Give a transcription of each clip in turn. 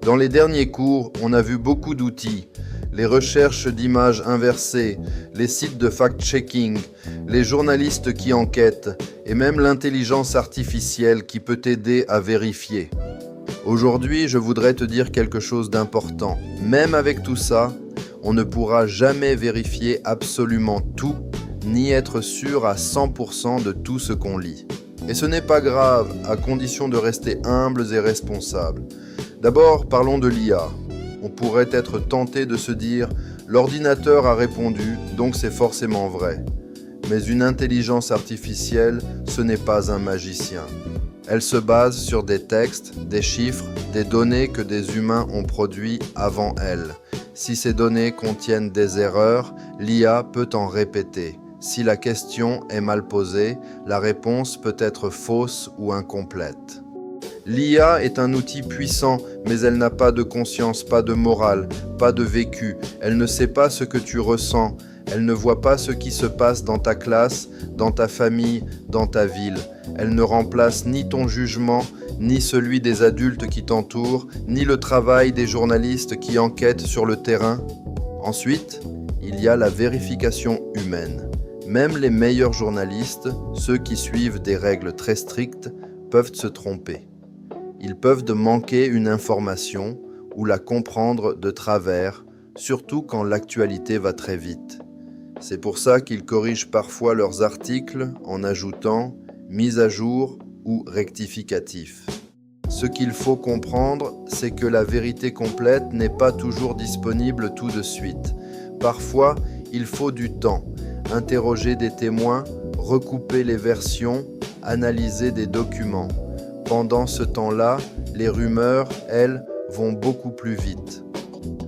Dans les derniers cours, on a vu beaucoup d'outils. Les recherches d'images inversées, les sites de fact-checking, les journalistes qui enquêtent et même l'intelligence artificielle qui peut t'aider à vérifier. Aujourd'hui, je voudrais te dire quelque chose d'important. Même avec tout ça, on ne pourra jamais vérifier absolument tout, ni être sûr à 100% de tout ce qu'on lit. Et ce n'est pas grave, à condition de rester humbles et responsables. D'abord, parlons de l'IA. On pourrait être tenté de se dire « l'ordinateur a répondu, donc c'est forcément vrai ». Mais une intelligence artificielle, ce n'est pas un magicien. Elle se base sur des textes, des chiffres, des données que des humains ont produits avant elle. Si ces données contiennent des erreurs, l'IA peut en répéter. Si la question est mal posée, la réponse peut être fausse ou incomplète. L'IA est un outil puissant, mais elle n'a pas de conscience, pas de morale, pas de vécu. Elle ne sait pas ce que tu ressens. Elle ne voit pas ce qui se passe dans ta classe, dans ta famille, dans ta ville. Elle ne remplace ni ton jugement, ni celui des adultes qui t'entourent, ni le travail des journalistes qui enquêtent sur le terrain. Ensuite, il y a la vérification humaine. Même les meilleurs journalistes, ceux qui suivent des règles très strictes, peuvent se tromper. Ils peuvent manquer une information ou la comprendre de travers, surtout quand l'actualité va très vite. C'est pour ça qu'ils corrigent parfois leurs articles en ajoutant « mise à jour » ou « rectificatif ». Ce qu'il faut comprendre, c'est que la vérité complète n'est pas toujours disponible tout de suite. Parfois, il faut du temps, interroger des témoins, recouper les versions, analyser des documents. Pendant ce temps-là, les rumeurs, elles, vont beaucoup plus vite.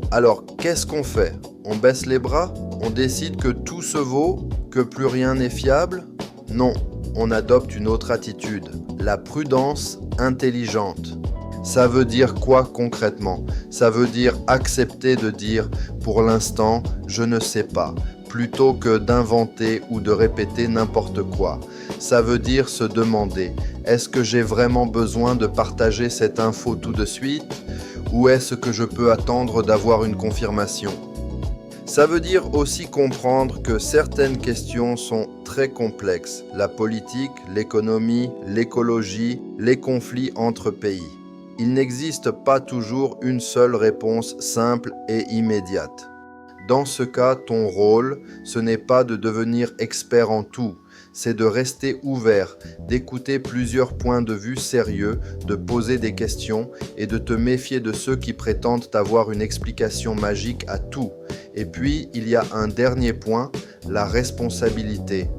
Alors, qu'est-ce qu'on fait? On baisse les bras? On décide que tout se vaut? Que plus rien n'est fiable? Non, on adopte une autre attitude, la prudence intelligente. Ça veut dire quoi concrètement? Ça veut dire accepter de dire « pour l'instant, je ne sais pas », plutôt que d'inventer ou de répéter n'importe quoi. Ça veut dire se demander « est-ce que j'ai vraiment besoin de partager cette info tout de suite ou est-ce que je peux attendre d'avoir une confirmation ?» Ça veut dire aussi comprendre que certaines questions sont très complexes. La politique, l'économie, l'écologie, les conflits entre pays. Il n'existe pas toujours une seule réponse simple et immédiate. Dans ce cas, ton rôle, ce n'est pas de devenir expert en tout, c'est de rester ouvert, d'écouter plusieurs points de vue sérieux, de poser des questions et de te méfier de ceux qui prétendent avoir une explication magique à tout. Et puis, il y a un dernier point, la responsabilité.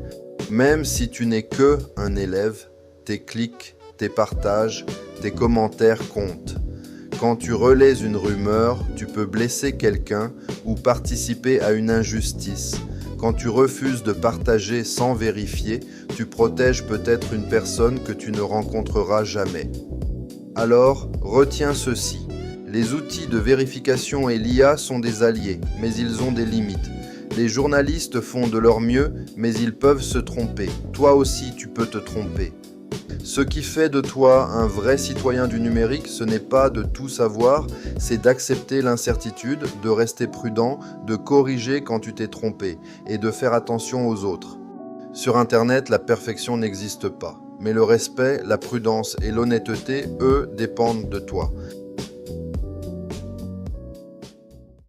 Même si tu n'es que un élève, tes clics, tes partages, tes commentaires comptent. Quand tu relais une rumeur, tu peux blesser quelqu'un ou participer à une injustice. Quand tu refuses de partager sans vérifier, tu protèges peut-être une personne que tu ne rencontreras jamais. Alors, retiens ceci. Les outils de vérification et l'IA sont des alliés, mais ils ont des limites. Les journalistes font de leur mieux, mais ils peuvent se tromper. Toi aussi, tu peux te tromper. Ce qui fait de toi un vrai citoyen du numérique, ce n'est pas de tout savoir, c'est d'accepter l'incertitude, de rester prudent, de corriger quand tu t'es trompé et de faire attention aux autres. Sur Internet, la perfection n'existe pas, mais le respect, la prudence et l'honnêteté, eux, dépendent de toi.